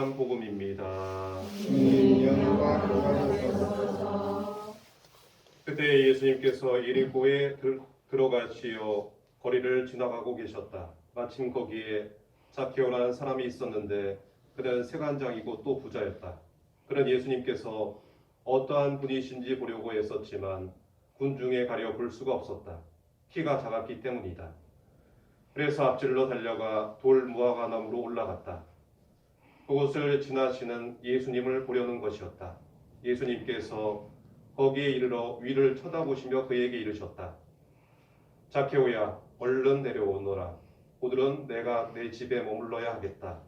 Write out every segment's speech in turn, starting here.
요한복음입니다. 영광 받으소서. 그때 예수님께서 예리고에 들어가시어 거리를 지나가고 계셨다. 마침 거기에 zak케오라는 사람이 있었는데 그는 세관장이고 또 부자였다. 그는 예수님께서 어떠한 분이신지 보려고 애썼지만 군중에 가려 볼 수가 없었다. 키가 작았기 때문이다. 그래서 앞질러 달려가 돌 무화과나무로 올라갔다. 그곳을 지나시는 예수님을 보려는 것이었다. 예수님께서 거기에 이르러 위를 쳐다보시며 그에게 이르셨다. zak케오야, 얼른 내려오너라. 오늘은 내가 내 집에 머물러야 하겠다.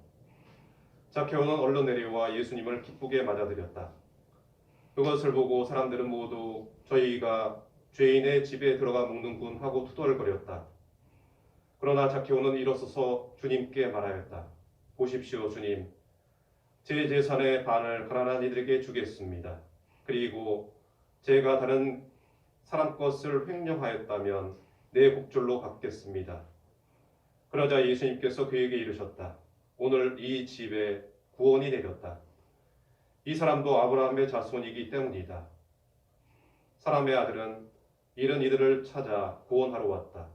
zak케오는 얼른 내려와 예수님을 기쁘게 맞아들였다. 그것을 보고 사람들은 모두 저희가 죄인의 집에 들어가 묵는군 하고 투덜거렸다. 그러나 zak케오는 일어서서 주님께 말하였다. 보십시오, 주님. 제 재산의 반을 가난한 이들에게 주겠습니다. 그리고 제가 다른 사람 것을 횡령하였다면 내 곡절로 갚겠습니다. 그러자 예수님께서 그에게 이르셨다. 오늘 이 집에 구원이 내렸다. 이 사람도 아브라함의 자손이기 때문이다. 사람의 아들은 이른 이들을 찾아 구원하러 왔다.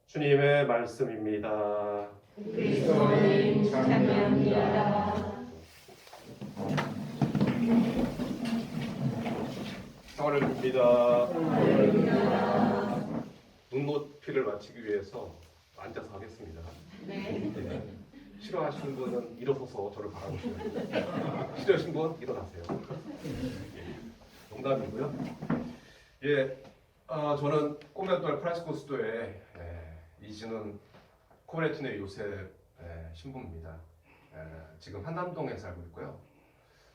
주님의 말씀입니다. 그리스도님 찬양합니다. 성화를 빕니다. 눈높이를 맞추기 위해서 앉아서 하겠습니다. 네. 싫어하시는 분은 일어서서 저를 바라보시면 돼요. 싫어하시는 분 일어나세요. 농담이고요. 예, 저는 코멘토 프란시스코스도의 이지는 코레트네 요셉 신부입니다. 지금 한남동에 살고 있고요.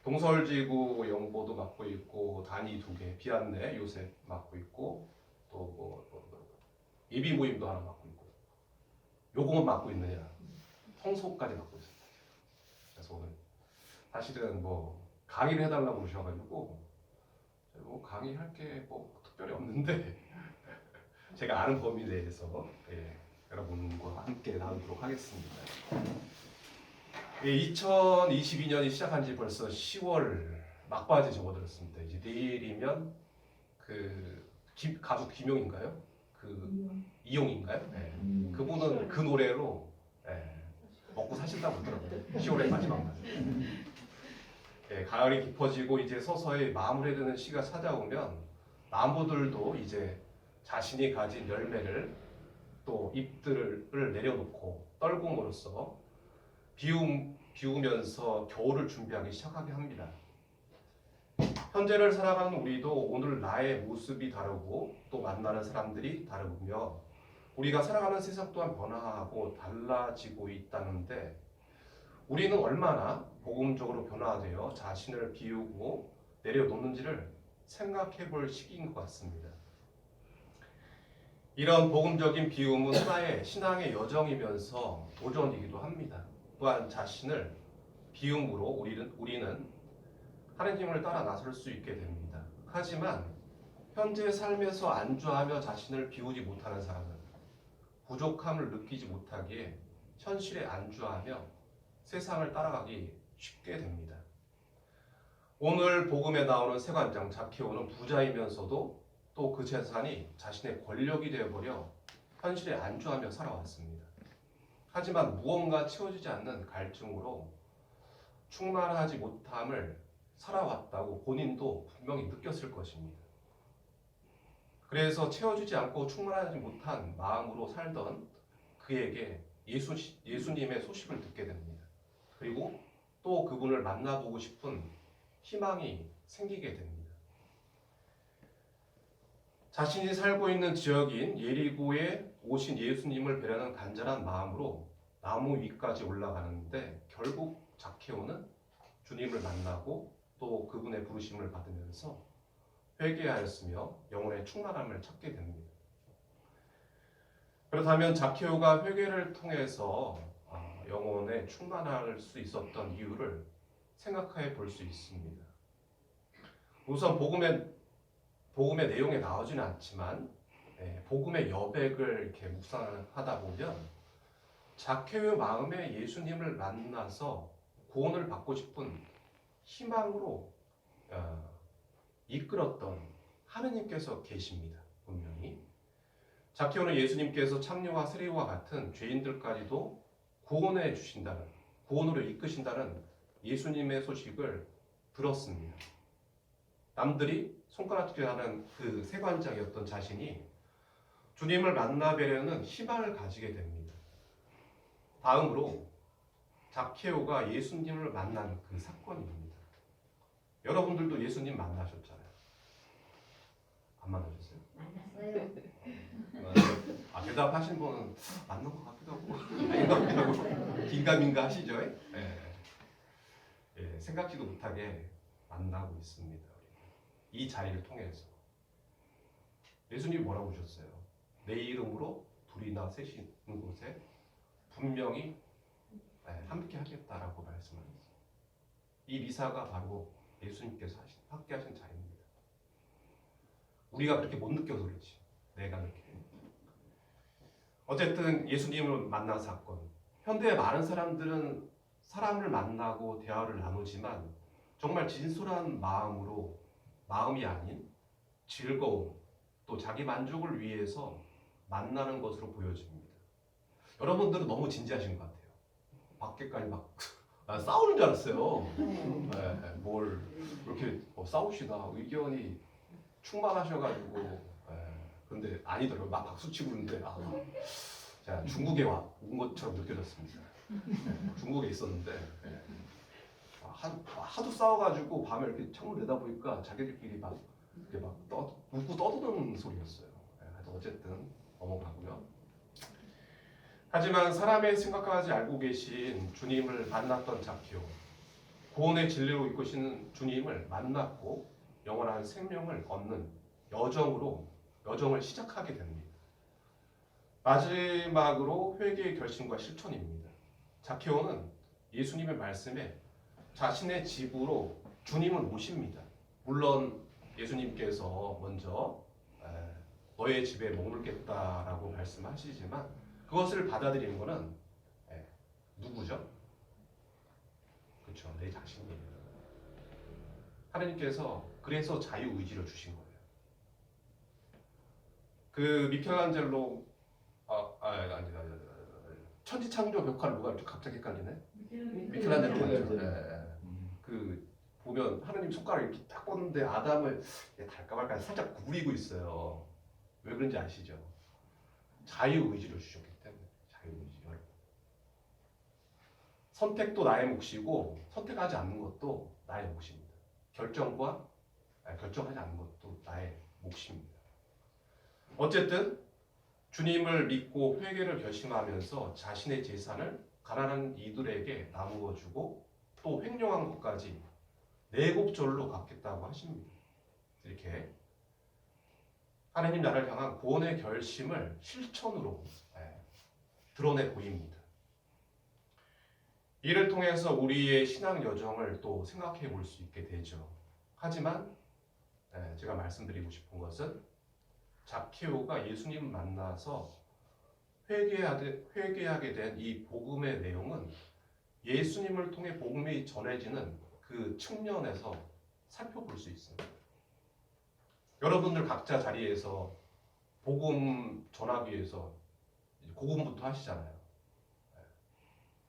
동서울지구 영보도 맡고 있고 단위 2개, 비안내 요셉 맡고 있고 또 예비 모임도 하나 맡고 있고 요금은 맡고 있느냐 성소까지 맡고 있습니다. 그래서 오늘 사실은 강의를 해달라고 그러셔가지고 강의할 게 특별히 없는데 제가 아는 범위 내에서 여러분과 함께 나누도록 하겠습니다. 2022년이 시작한 지 벌써 10월 막바지 접어들었습니다. 이제 내일이면 가수 김용인가요? 이용인가요? 그분은 그 노래로 먹고 사신다고 그러더라고요. 10월의 마지막 날. 가을이 깊어지고 이제 서서히 마무리되는 시가 찾아오면 나무들도 이제 자신이 가진 열매를 또 잎들을 내려놓고 떨굼으로써 비우면서 겨울을 준비하기 시작하게 합니다. 현재를 살아가는 우리도 오늘 나의 모습이 다르고 또 만나는 사람들이 다르며 우리가 살아가는 세상 또한 변화하고 달라지고 있다는데 우리는 얼마나 복음적으로 변화되어 자신을 비우고 내려놓는지를 생각해 볼 시기인 것 같습니다. 이런 복음적인 비움은 하나의 신앙의 여정이면서 도전이기도 합니다. 또한 자신을 비움으로 우리는 하나님을 따라 나설 수 있게 됩니다. 하지만 현재 삶에서 안주하며 자신을 비우지 못하는 사람은 부족함을 느끼지 못하기에 현실에 안주하며 세상을 따라가기 쉽게 됩니다. 오늘 복음에 나오는 세관장 zak케오는 부자이면서도 또 그 재산이 자신의 권력이 되어버려 현실에 안주하며 살아왔습니다. 하지만 무언가 채워지지 않는 갈증으로 충만하지 못함을 살아왔다고 본인도 분명히 느꼈을 것입니다. 그래서 채워지지 않고 충만하지 못한 마음으로 살던 그에게 예수님의 소식을 듣게 됩니다. 그리고 또 그분을 만나보고 싶은 희망이 생기게 됩니다. 자신이 살고 있는 지역인 예리고에 오신 예수님을 뵈려는 간절한 마음으로 나무 위까지 올라가는데 결국 zak케오는 주님을 만나고 또 그분의 부르심을 받으면서 회개하였으며 영혼의 충만함을 찾게 됩니다. 그렇다면 zak케오가 회개를 통해서 영혼에 충만할 수 있었던 이유를 생각해 볼 수 있습니다. 우선 복음의 내용에 나오지는 않지만 복음의 여백을 이렇게 묵상하다 보면 자케오의 마음에 예수님을 만나서 구원을 받고 싶은 희망으로 이끌었던 하느님께서 계십니다. 분명히 자케오는 예수님께서 창녀와 세리와 같은 죄인들까지도 구원해 주신다는, 구원으로 이끄신다는 예수님의 소식을 들었습니다. 남들이 손가락질 하는 그 세관장이었던 자신이 주님을 만나 뵈려는 희망을 가지게 됩니다. 다음으로 자케오가 예수님을 만난 그 사건입니다. 여러분들도 예수님 만나셨잖아요. 안 만나셨어요? 만났어요. 대답하신 분은 맞는 것 같기도 하고 아닌 것 같기도 하고 긴가민가 하시죠? 생각지도 못하게 만나고 있습니다. 이 자리를 통해서 예수님이 뭐라고 하셨어요? 내 이름으로 둘이나 셋이 있는 곳에 분명히 함께 하겠다라고 말씀하셨어요. 이 미사가 바로 예수님께서 함께 하신 자리입니다. 우리가 그렇게 못 느껴서 그렇지. 내가 그렇게. 어쨌든 예수님을 만난 사건. 현대의 많은 사람들은 사람을 만나고 대화를 나누지만 정말 진솔한 마음으로, 마음이 아닌 즐거움, 또 자기 만족을 위해서 만나는 것으로 보여집니다. 여러분들은 너무 진지하신 것 같아요. 밖에까지 막 싸우는 줄 알았어요. 뭘 이렇게 싸우시나 의견이 충만하셔가지고 근데 아니더라고요. 막 박수치고 있는데 제가 중국에 온 것처럼 느껴졌습니다. 중국에 있었는데 하도 싸워가지고 밤에 이렇게 창문 내다보니까 자기들끼리 막 이렇게 막 웃고 떠드는 소리였어요. 어쨌든 넘어가고요. 하지만 사람의 생각까지 알고 계신 주님을 만났던 자케오, 구원의 진리로 이끄시는 주님을 만났고 영원한 생명을 얻는 여정을 시작하게 됩니다. 마지막으로 회개의 결심과 실천입니다. 자케오는 예수님의 말씀에 자신의 집으로 주님을 모십니다. 물론 예수님께서 먼저 너의 집에 머물겠다라고 말씀하시지만 그것을 받아들이는 것은 누구죠? 그렇죠, 내 자신이에요. 하나님께서 그래서 자유의지를 주신 거예요. 그 미켈란젤로 천지창조 벽화를 누가 이렇게 갑자기 헷갈리네? 미켈란젤로 맞죠? 그 보면 하나님 손가락 이렇게 딱 뻗는데 아담을 달까 말까 살짝 구부리고 있어요. 왜 그런지 아시죠? 자유의지를 주셨기 때문에. 자유의지. 선택도 나의 몫이고 선택하지 않는 것도 나의 몫입니다. 결정하지 않는 것도 나의 몫입니다. 어쨌든 주님을 믿고 회개를 결심하면서 자신의 재산을 가난한 이들에게 나누어 주고 또 횡령한 것까지 내곱절로 갚겠다고 하십니다. 이렇게 하나님 나라를 향한 구원의 결심을 실천으로 드러내 보입니다. 이를 통해서 우리의 신앙 여정을 또 생각해 볼 수 있게 되죠. 하지만 제가 말씀드리고 싶은 것은 자케오가 예수님 만나서 회개하게 된 이 복음의 내용은 예수님을 통해 복음이 전해지는 그 측면에서 살펴볼 수 있습니다. 여러분들 각자 자리에서 복음 전하기 위해서 복음부터 하시잖아요.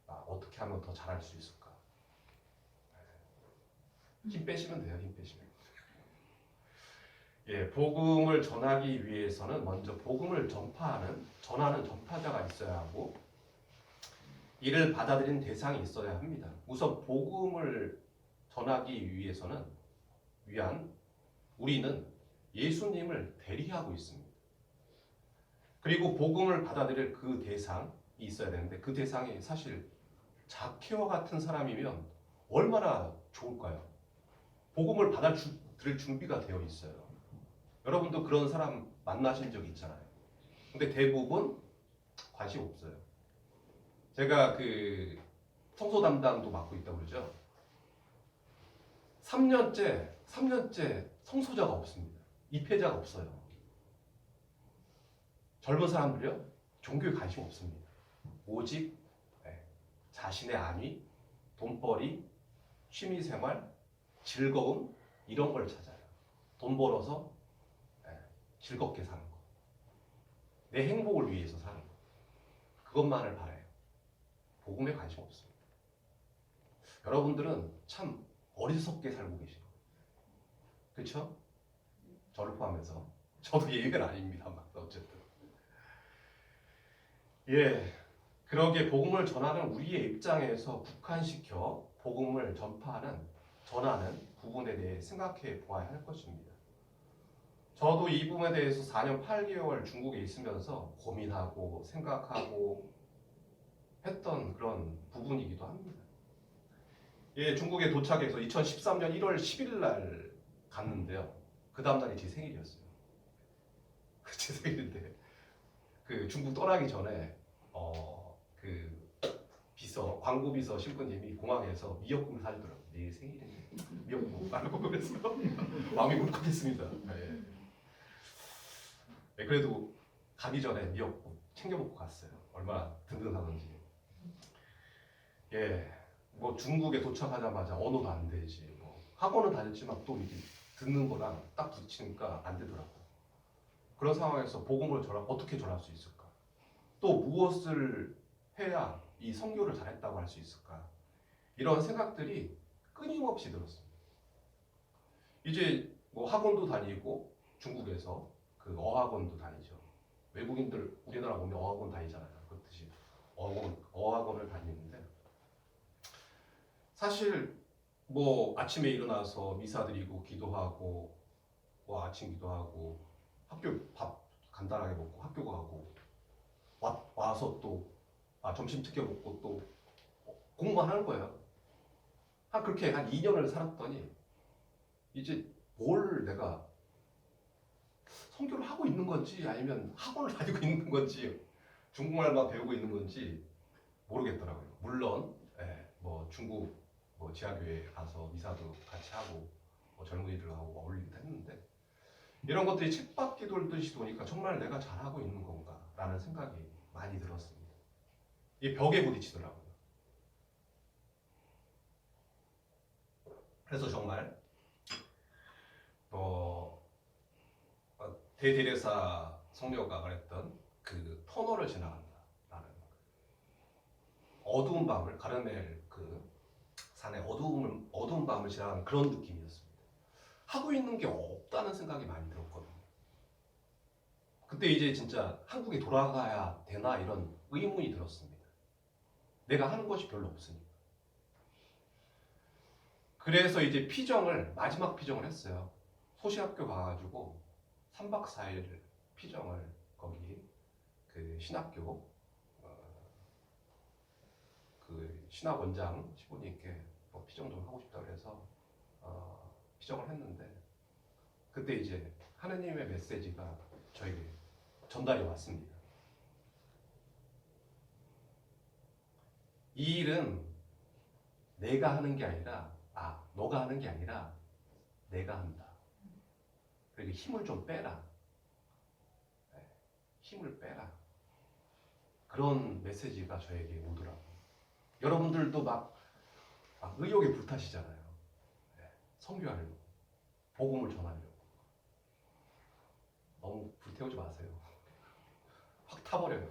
어떻게 하면 더 잘할 수 있을까? 힘 빼시면 돼요. 힘 빼시면. 복음을 전하기 위해서는 먼저 복음을 전하는 전파자가 있어야 하고 이를 받아들인 대상이 있어야 합니다. 우선 복음을 전하기 위한 우리는 예수님을 대리하고 있습니다. 그리고 복음을 받아들일 그 대상이 있어야 되는데 그 대상이 사실 자케오 같은 사람이면 얼마나 좋을까요? 복음을 받아들일 준비가 되어 있어요. 여러분도 그런 사람 만나신 적 있잖아요. 근데 대부분 관심 없어요. 제가 그 청소 담당도 맡고 있다고 그러죠. 3년째 성소자가 없습니다. 입회자가 없어요. 젊은 사람들이요? 종교에 관심 없습니다. 오직 자신의 안위, 돈벌이, 취미생활, 즐거움 이런 걸 찾아요. 돈 벌어서 즐겁게 사는 거. 내 행복을 위해서 사는 거. 그것만을 바라요. 복음에 관심 없습니다. 여러분들은 참 어리석게 살고 계시고 그렇죠? 저를 포함해서 저도 예외는 아닙니다만 어쨌든 그러기에 복음을 전하는 우리의 입장에서 국한시켜 복음을 전하는 부분에 대해 생각해 보아야 할 것입니다. 저도 이 부분에 대해서 4년 8개월 중국에 있으면서 고민하고 생각하고 했던 그런 부분이기도 합니다. 중국에 도착해서 2013년 1월 10일 날 갔는데요. 그 다음 날이 제 생일이었어요. 제 생일인데 그 중국 떠나기 전에 광고 비서 신부님이 공항에서 미역국을 사주더라고요. 내일 생일인데 미역국 말고 그래서 마음이 울컥했습니다. 그래도 가기 전에 미역국 챙겨 먹고 갔어요. 얼마나 든든하던지. 뭐 중국에 도착하자마자 언어도 안 되지. 뭐 학원은 다녔지만 또 이게 듣는 거랑 딱 부딪히니까 안 되더라고요. 그런 상황에서 복음을 어떻게 전할 수 있을까? 또 무엇을 해야 이 선교를 잘했다고 할 수 있을까? 이런 생각들이 끊임없이 들었습니다. 이제 뭐 학원도 다니고 중국에서 그 어학원도 다니죠. 외국인들 우리나라 오면 어학원 다니잖아요. 그렇듯이 어학원을 다니는데 사실 뭐 아침에 일어나서 미사 드리고 기도하고 뭐 아침 기도하고 학교 밥 간단하게 먹고 학교 가고 와서 또 점심 챙겨 먹고 또 공부만 하는 거예요. 그렇게 한 2년을 살았더니 이제 뭘 내가 선교를 하고 있는 건지 아니면 학원을 다니고 있는 건지 중국말만 배우고 있는 건지 모르겠더라고요. 물론 뭐 중국 뭐 지하교회 가서 미사도 같이 하고 뭐 젊은이들하고 어울리기도 했는데 이런 것들이 쳇바퀴 돌듯이 도니까 정말 내가 잘하고 있는 건가 라는 생각이 많이 들었습니다. 이 벽에 부딪히더라고요. 그래서 정말 대데레사 성녀가 말했던 그 터널을 지나간다라는 어두운 밤을 가르멜 그 산의 어두운 밤을 지나가는 그런 느낌이었습니다. 하고 있는 게 없다는 생각이 많이 들었거든요. 그때 이제 진짜 한국에 돌아가야 되나 이런 의문이 들었습니다. 내가 하는 것이 별로 없으니까. 그래서 이제 마지막 피정을 했어요. 소시학교 가가지고 3박 4일 피정을 거기 그 신학교 그 신학 원장 시부님께 피정 좀 하고 싶다 그래서 피정을 했는데 그때 이제 하느님의 메시지가 저에게 전달이 왔습니다. 이 일은 내가 하는 게 아니라 너가 하는 게 아니라 내가 한다. 그러니까 힘을 좀 빼라. 힘을 빼라. 그런 메시지가 저에게 오더라고요. 여러분들도 막 의욕에 불타시잖아요. 선교하려고, 복음을 전하려고. 너무 불태우지 마세요. 확 타버려요.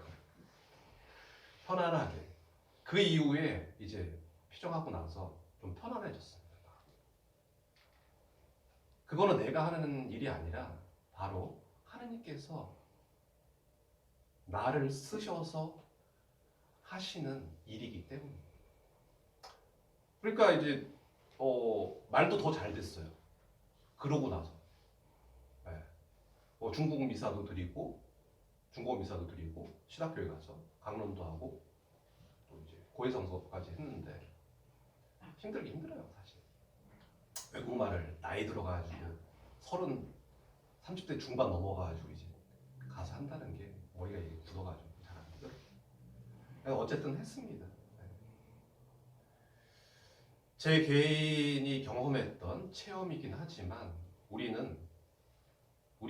편안하게. 그 이후에 이제 피정하고 나서 좀 편안해졌습니다. 그거는 내가 하는 일이 아니라 바로 하느님께서 나를 쓰셔서 하시는 일이기 때문입니다. 그러니까 이제 말도 더 잘 됐어요. 그러고 나서 중국 미사도 드리고 중국어 미사도 드리고 신학교에 가서 강론도 하고 또 이제 고해성 수업까지 했는데 힘들긴 힘들어요 사실. 외국말을 나이 들어가지고 30대 중반 넘어가지고 이제 가서 한다는 게 머리가 이제 굳어가지고 잘 안 되더라고요. 어쨌든 했습니다. 제 개인이 경험했던 체험이긴 하지만 우리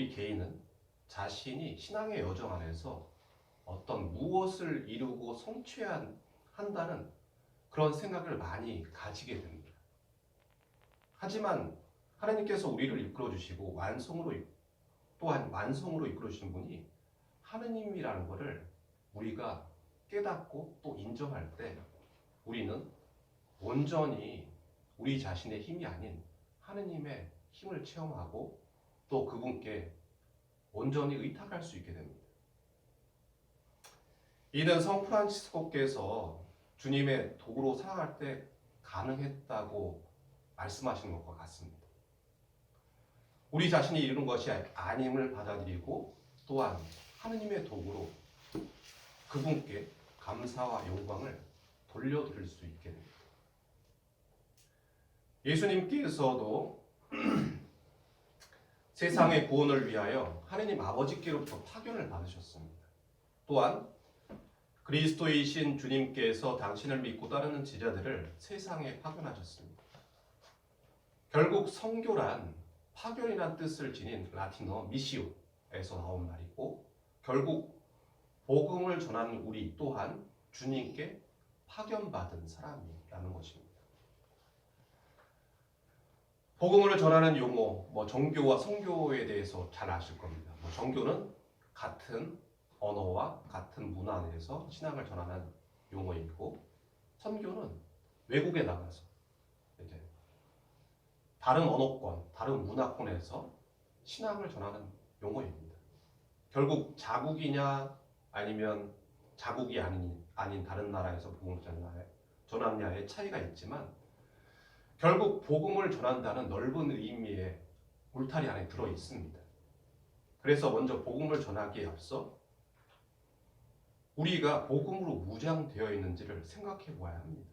개인은 자신이 신앙의 여정 안에서 어떤 무엇을 이루고 성취해야 한다는 그런 생각을 많이 가지게 됩니다. 하지만 하나님께서 우리를 이끌어 주시고 또한 완성으로 이끌어 주시는 분이 하느님이라는 것을 우리가 깨닫고 또 인정할 때 우리는 온전히 우리 자신의 힘이 아닌 하느님의 힘을 체험하고 또 그분께 온전히 의탁할 수 있게 됩니다. 이는 성 프란치스코께서 주님의 도구로 살아갈 때 가능했다고 말씀하시는 것과 같습니다. 우리 자신이 이루는 것이 아님을 받아들이고 또한 하느님의 도구로 그분께 감사와 영광을 돌려드릴 수 있게 됩니다. 예수님께서도 세상의 구원을 위하여 하느님 아버지께로부터 파견을 받으셨습니다. 또한 그리스도이신 주님께서 당신을 믿고 따르는 제자들을 세상에 파견하셨습니다. 결국 선교란 파견이란 뜻을 지닌 라틴어 미시오에서 나온 말이고 결국 복음을 전하는 우리 또한 주님께 파견받은 사람이라는 것입니다. 복음을 전하는 용어, 정교와 선교에 대해서 잘 아실 겁니다. 정교는 같은 언어와 같은 문화 내에서 신앙을 전하는 용어이고 선교는 외국에 나가서 이제 다른 언어권, 다른 문화권에서 신앙을 전하는 용어입니다. 결국 자국이냐 아니면 자국이 아닌 다른 나라에서 복음을 전하느냐의 차이가 있지만 결국 복음을 전한다는 넓은 의미의 울타리 안에 들어 있습니다. 그래서 먼저 복음을 전하기에 앞서 우리가 복음으로 무장되어 있는지를 생각해 보아야 합니다.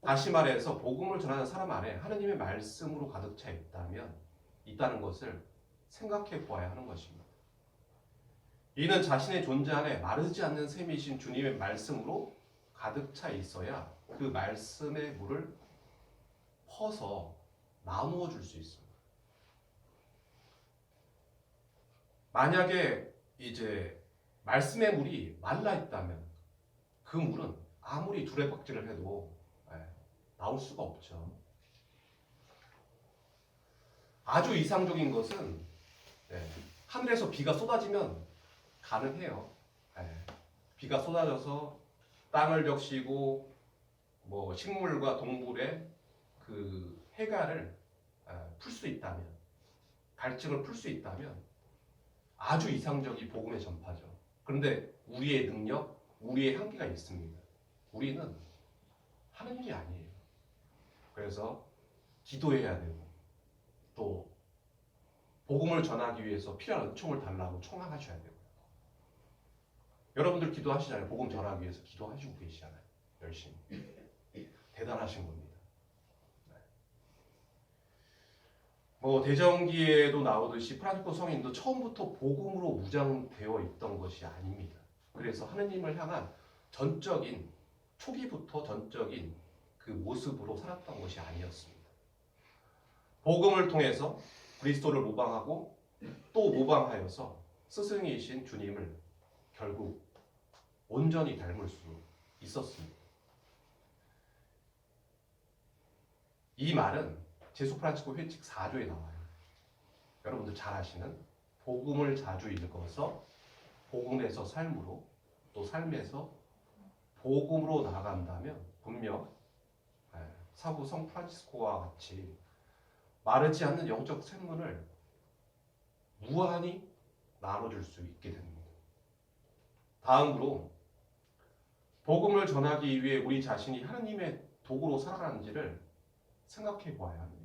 다시 말해서 복음을 전하는 사람 안에 하느님의 말씀으로 가득 차 있다는 것을 생각해 보아야 하는 것입니다. 이는 자신의 존재 안에 마르지 않는 샘이신 주님의 말씀으로 가득 차 있어야 그 말씀의 물을 퍼서 나누어 줄 수 있습니다. 만약에 이제 말씀의 물이 말라 있다면 그 물은 아무리 두레박질을 해도 나올 수가 없죠. 아주 이상적인 것은 하늘에서 비가 쏟아지면 가능해요. 비가 쏟아져서 땅을 적시고 식물과 동물의 그 해갈을 풀 수 있다면, 갈증을 풀 수 있다면 아주 이상적인 복음의 전파죠. 그런데 우리의 능력, 우리의 한계가 있습니다. 우리는 하느님이 아니에요. 그래서 기도해야 되고 또 복음을 전하기 위해서 필요한 은총을 달라고 청하셔야 되고요. 여러분들 기도하시잖아요. 복음 전하기 위해서 기도하시고 계시잖아요. 열심히. 대단하신 겁니다. 대전기에도 나오듯이 프란치스코 성인도 처음부터 복음으로 무장되어 있던 것이 아닙니다. 그래서 하느님을 향한 초기부터 전적인 그 모습으로 살았던 것이 아니었습니다. 복음을 통해서 그리스도를 모방하고 또 모방하여서 스승이신 주님을 결국 온전히 닮을 수 있었습니다. 이 말은 제수 프란치스코 회칙 4조에 나와요. 여러분들 잘 아시는 복음을 자주 읽어서 복음에서 삶으로 또 삶에서 복음으로 나아간다면 분명 사부 성 프란치스코와 같이 마르지 않는 영적 샘문을 무한히 나눠줄 수 있게 됩니다. 다음으로 복음을 전하기 위해 우리 자신이 하느님의 도구로 살아가는지를 생각해 보아야 합니다.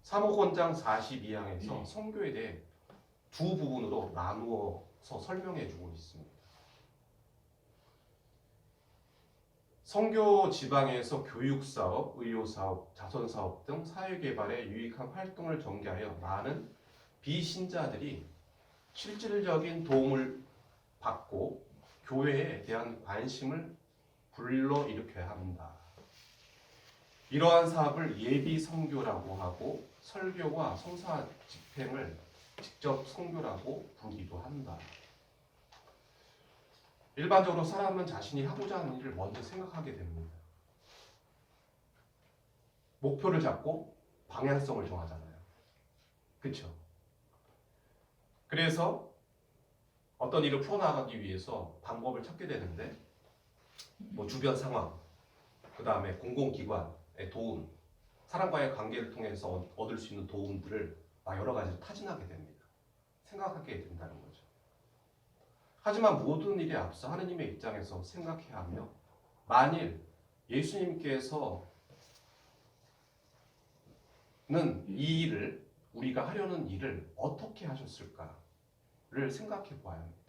사복원장 42항에서 선교에 대해 두 부분으로 나누어서 설명해 주고 있습니다. 선교 지방에서 교육사업, 의료사업, 자선사업 등 사회개발에 유익한 활동을 전개하여 많은 비신자들이 실질적인 도움을 받고 교회에 대한 관심을 불러일으켜야 합니다. 이러한 사업을 예비 선교라고 하고 설교와 성사 집행을 직접 선교라고 부르기도 한다. 일반적으로 사람은 자신이 하고자 하는 일을 먼저 생각하게 됩니다. 목표를 잡고 방향성을 정하잖아요. 그렇죠? 그래서 어떤 일을 풀어나가기 위해서 방법을 찾게 되는데 뭐 주변 상황, 그 다음에 공공기관의 도움, 사람과의 관계를 통해서 얻을 수 있는 도움들을 여러 가지로 타진하게 됩니다. 생각하게 된다는 거죠. 하지만 모든 일에 앞서 하느님의 입장에서 생각해야 하며, 만일 예수님께서는 이 일을, 우리가 하려는 일을 어떻게 하셨을까를 생각해 보아야 합니다.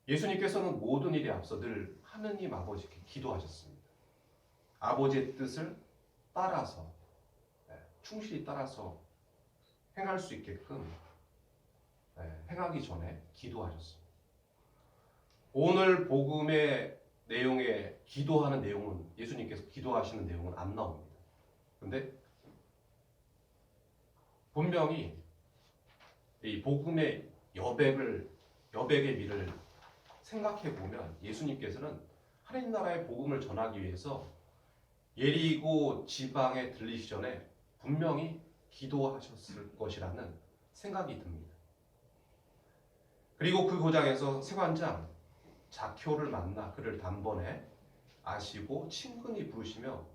예수님께서는 모든 일에 앞서 늘 하느님 아버지께 기도하셨습니다. 아버지의 뜻을 따라서, 충실히 따라서 행할 수 있게끔 행하기 전에 기도하셨습니다. 오늘 복음의 내용에 기도하는 내용은, 예수님께서 기도하시는 내용은 안 나옵니다. 근데 분명히 이 복음의 여백의 미를 생각해 보면 예수님께서는 하나님 나라의 복음을 전하기 위해서 예리고 지방에 들리기 전에 분명히 기도하셨을 것이라는 생각이 듭니다. 그리고 그 고장에서 세관장 자케오를 만나 그를 단번에 아시고 친근히 부르시며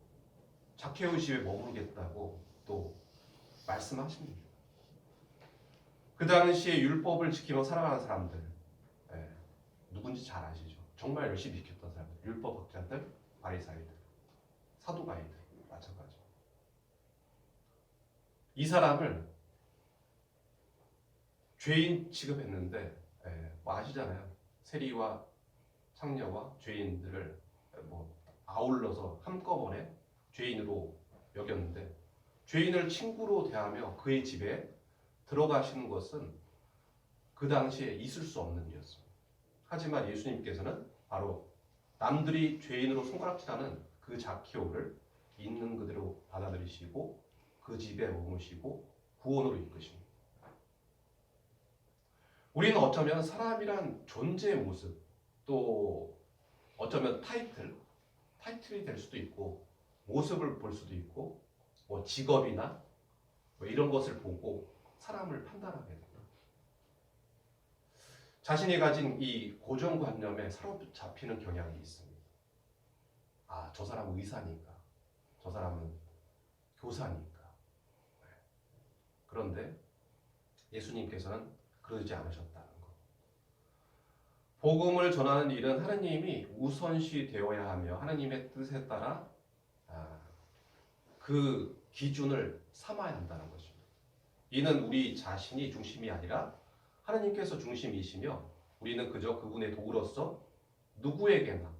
자케오 집에 머무르겠다고 또 말씀하십니다. 그 당시에 율법을 지키며 살아가는 사람들, 누군지 잘 아시죠? 정말 열심히 지켰던 사람들, 율법학자들, 바리사이들, 사두가이들 마찬가지. 이 사람을 죄인 취급했는데, 뭐 아시잖아요. 세리와 창녀와 죄인들을 아울러서 한꺼번에 죄인으로 여겼는데, 죄인을 친구로 대하며 그의 집에 들어가시는 것은 그 당시에 있을 수 없는 일이었습니다. 하지만 예수님께서는 바로 남들이 죄인으로 손가락질하는 그 자케오를 있는 그대로 받아들이시고 그 집에 머무시고 구원으로 이끄십니다. 우리는 어쩌면 사람이란 존재의 모습, 또 어쩌면 타이틀이 될 수도 있고 모습을 볼 수도 있고 뭐 직업이나 뭐 이런 것을 보고 사람을 판단하게 됩니다. 자신이 가진 이 고정관념에 사로잡히는 경향이 있습니다. 아, 저 사람은 의사니까, 저 사람은 교사니까. 그런데 예수님께서는 그러지 않으셨다는 것. 복음을 전하는 일은 하나님이 우선시 되어야 하며 하나님의 뜻에 따라 그 기준을 삼아야 한다는 것입니다. 이는 우리 자신이 중심이 아니라 하나님께서 중심이시며 우리는 그저 그분의 도구로서 누구에게나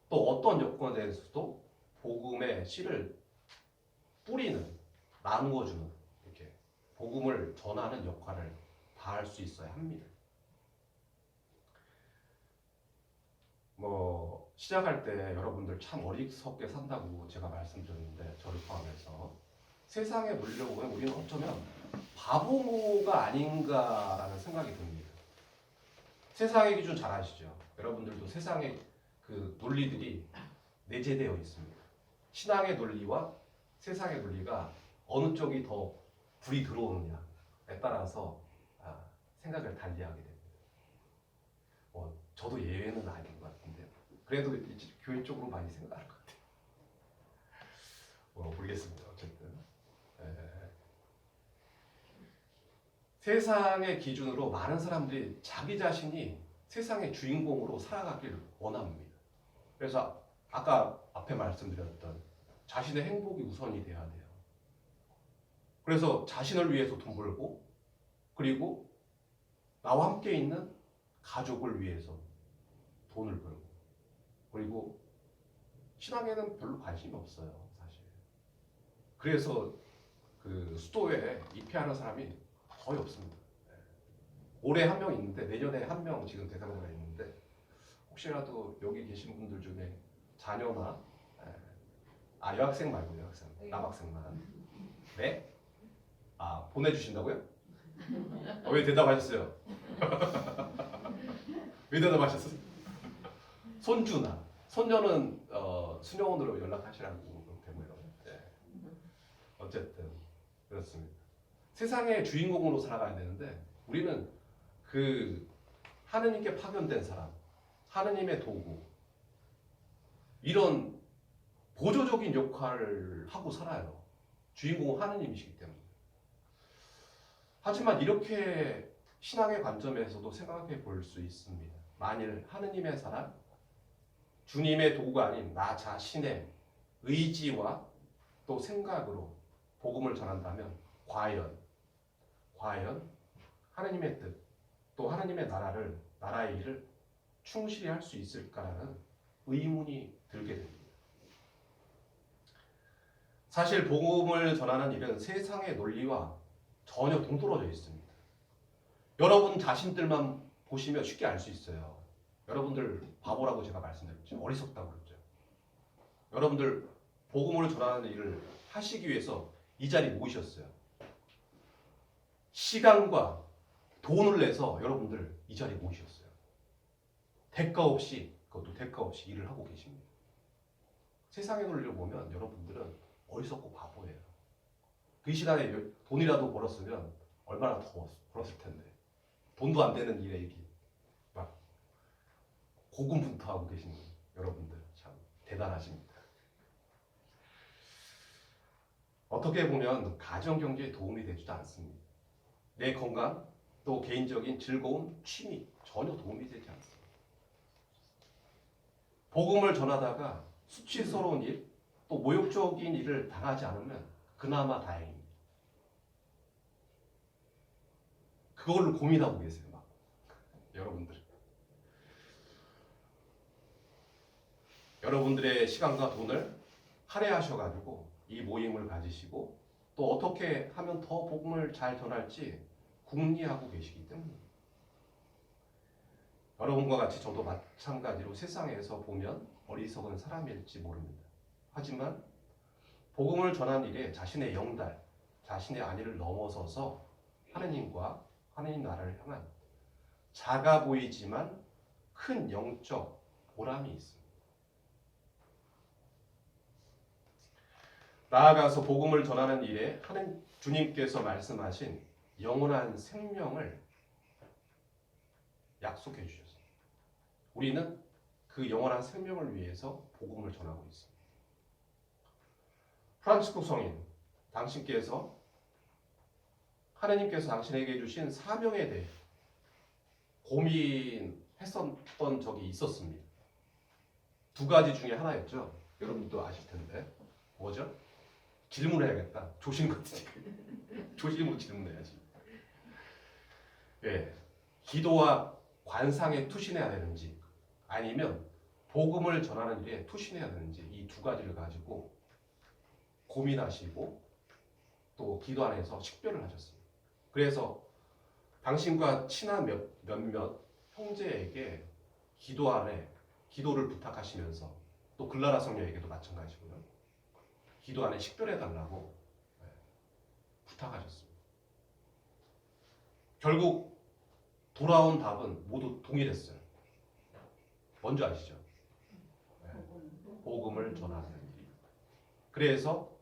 또 어떤 여건에 대해서도 복음의 씨를 뿌리는, 나누어주는, 이렇게 복음을 전하는 역할을 다할 수 있어야 합니다. 시작할 때 여러분들 참 어리석게 산다고 제가 말씀드렸는데, 저를 포함해서 세상에 물려보면 우리는 어쩌면 바보가 아닌가라는 생각이 듭니다. 세상의 기준 잘 아시죠? 여러분들도 세상의 그 논리들이 내재되어 있습니다. 신앙의 논리와 세상의 논리가 어느 쪽이 더 불이 들어오느냐에 따라서 생각을 달리하게 됩니다. 저도 예외는 아닌 것 같은데요. 그래도 교회 쪽으로 많이 생각할 것 같아요. 모르겠습니다. 어쨌든 세상의 기준으로 많은 사람들이 자기 자신이 세상의 주인공으로 살아가길 원합니다. 그래서 아까 앞에 말씀드렸던 자신의 행복이 우선이 돼야 돼요. 그래서 자신을 위해서 돈 벌고, 그리고 나와 함께 있는 가족을 위해서 돈을 벌고, 그리고 신앙에는 별로 관심이 없어요, 사실. 그래서 그 수도에 입회하는 사람이 거의 없습니다. 올해 한 명 있는데 내년에 한 명 지금 대상자가 있는데, 혹시라도 여기 계신 분들 중에 자녀나 여학생 말고 여학생, 남학생만 네? 보내주신다고요? 왜 대답하셨어요? 왜 대답하셨어요? 손주나 손녀는 수녀원으로 연락하시라고 되고요. 네. 어쨌든 그렇습니다. 세상의 주인공으로 살아가야 되는데 우리는 그 하느님께 파견된 사람, 하느님의 도구 이런 보조적인 역할을 하고 살아요. 주인공은 하느님이시기 때문에. 하지만 이렇게 신앙의 관점에서도 생각해 볼 수 있습니다. 만일 하느님의 사람, 주님의 도구가 아닌 나 자신의 의지와 또 생각으로 복음을 전한다면 과연 하느님의 뜻, 또 하느님의 나라의 일을 충실히 할 수 있을까라는 의문이 들게 됩니다. 사실 복음을 전하는 일은 세상의 논리와 전혀 동떨어져 있습니다. 여러분 자신들만 보시면 쉽게 알 수 있어요. 여러분들 바보라고 제가 말씀드렸죠. 어리석다고 그랬죠. 여러분들 복음을 전하는 일을 하시기 위해서 이 자리에 모이셨어요. 시간과 돈을 내서 여러분들 이 자리에 모이셨어요. 그것도 대가 없이 일을 하고 계십니다. 세상의 논리를 보면 여러분들은 어리석고 바보예요. 그 시간에 돈이라도 벌었으면 얼마나 더 벌었을 텐데. 돈도 안 되는 일에 이렇게 막 고군분투하고 계시는 여러분들 참 대단하십니다. 어떻게 보면 가정 경제에 도움이 되지도 않습니다. 내 건강 또 개인적인 즐거움, 취미 전혀 도움이 되지 않습니다. 복음을 전하다가 수치스러운 일, 또 모욕적인 일을 당하지 않으면 그나마 다행입니다. 그거를 고민하고 계세요, 막 여러분들. 여러분들의 시간과 돈을 할애하셔가지고 이 모임을 가지시고 또 어떻게 하면 더 복음을 잘 전할지 궁리하고 계시기 때문입니다. 여러분과 같이 저도 마찬가지로 세상에서 보면 어리석은 사람일지 모릅니다. 하지만 복음을 전한 일에 자신의 영달, 자신의 안위를 넘어서서 하느님과 하느님 나라를 향한 작아 보이지만 큰 영적 보람이 있습니다. 나아가서 복음을 전하는 일에 주님께서 말씀하신 영원한 생명을 약속해 주셨습니다. 우리는 그 영원한 생명을 위해서 복음을 전하고 있습니다. 프란치스코 성인, 하나님께서 당신에게 주신 사명에 대해 고민했었던 적이 있었습니다. 두 가지 중에 하나였죠. 여러분도 아실 텐데 뭐죠? 질문해야겠다. 조심으로 질문해야지. 예, 기도와 관상에 투신해야 되는지 아니면 복음을 전하는 일에 투신해야 되는지 이 두 가지를 가지고 고민하시고 또 기도 안에서 식별을 하셨습니다. 그래서 당신과 친한 몇몇 형제에게 기도를 부탁하시면서 또 글라라 성녀에게도 마찬가지고요. 기도 안에 식별해달라고 부탁하셨습니다. 결국 돌아온 답은 모두 동일했어요. 뭔지 아시죠? 복음을 전하는 일. 그래서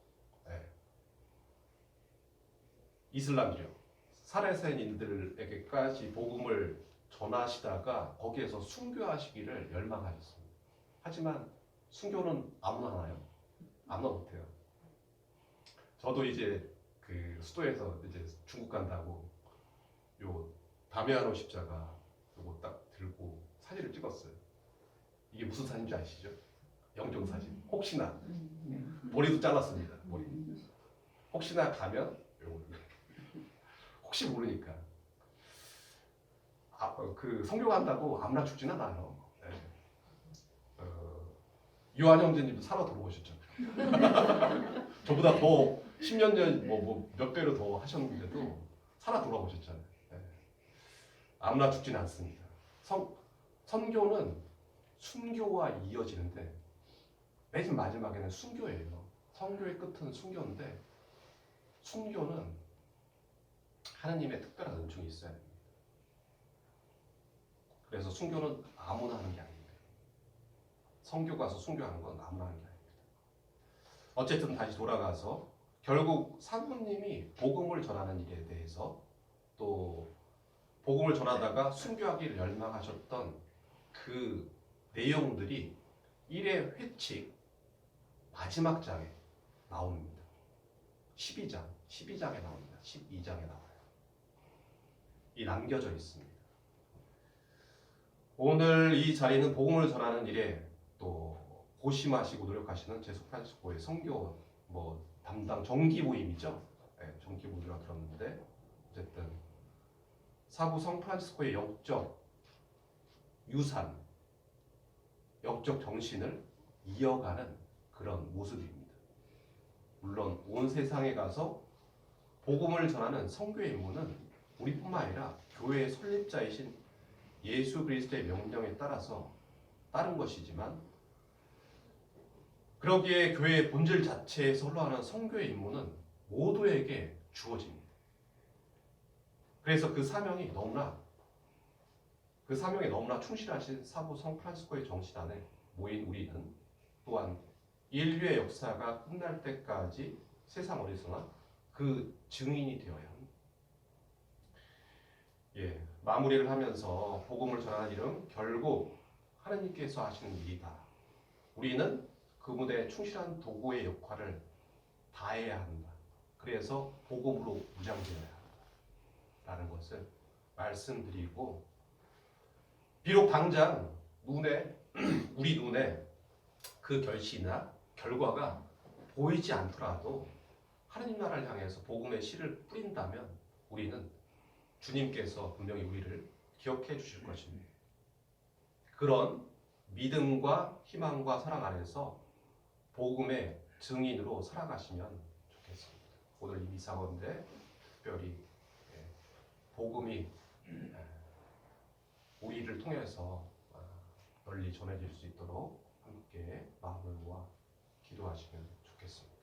이슬람교, 사레센인들에게까지 복음을 전하시다가 거기에서 순교하시기를 열망하셨습니다. 하지만 순교는 아무나 하나요? 아무나 못해요. 저도 이제 그 수도에서 이제 중국 간다고 요 다메아노 십자가 요거 딱 들고 사진을 찍었어요. 이게 무슨 사진인지 아시죠? 영정 사진. 혹시나 머리도 잘랐습니다. 머리. 혹시나 가면 요거 혹시 모르니까 그 성교 간다고 아무나 죽진 않아요. 네. 요한 형제님도 살아 돌아오셨죠. 저보다 더 10년 전 몇 배로 더 하셨는데도 살아 돌아오셨잖아요. 네. 아무나 죽진 않습니다. 선교는 순교와 이어지는데 맨 마지막에는 순교예요. 선교의 끝은 순교인데 순교는 하나님의 특별한 은총이 있어야 됩니다. 그래서 순교는 아무나 하는 게 아닙니다. 선교 가서 순교하는 건 아무나 하는 게 아닙니다. 어쨌든 다시 돌아가서 결국 사모님이 복음을 전하는 일에 대해서 또 복음을 전하다가 순교하기를 열망하셨던 그 내용들이 1회 회칙 마지막 장에 나옵니다. 12장에 나옵니다. 12장에 나와요. 이 남겨져 있습니다. 오늘 이 자리는 복음을 전하는 일에 또 고심하시고 노력하시는 제수 프란치스코의 선교 담당 정기부임이죠. 네, 정기부임이라고 들었는데 어쨌든 사부 성 프란치스코의 영적 유산, 영적 정신을 이어가는 그런 모습입니다. 물론 온 세상에 가서 복음을 전하는 선교의 임무는 우리뿐만 아니라 교회의 설립자이신 예수 그리스도의 명령에 따라서 따른 것이지만 그러기에 교회의 본질 자체에서 흘러가는 선교의 임무는 모두에게 주어집니다. 그래서 그 사명에 너무나 충실하신 사부 성 프란치스코의 정신 안에 모인 우리는 또한 인류의 역사가 끝날 때까지 세상 어디서나 그 증인이 되어야 합니다. 마무리를 하면서 복음을 전하는 일은 결국 하나님께서 하시는 일이다. 우리는 그 무대에 충실한 도구의 역할을 다해야 한다. 그래서 복음으로 무장되어야 한다라는 것을 말씀드리고, 비록 당장 우리 눈에 그 결실이나 결과가 보이지 않더라도 하나님 나라를 향해서 복음의 씨를 뿌린다면 우리는 주님께서 분명히 우리를 기억해 주실 것입니다. 그런 믿음과 희망과 사랑 안에서 복음의 증인으로 살아가시면 좋겠습니다. 오늘 이 미사 가운데 특별히 복음이 우리를 통해서 널리 전해질 수 있도록 함께 마음을 모아 기도하시면 좋겠습니다.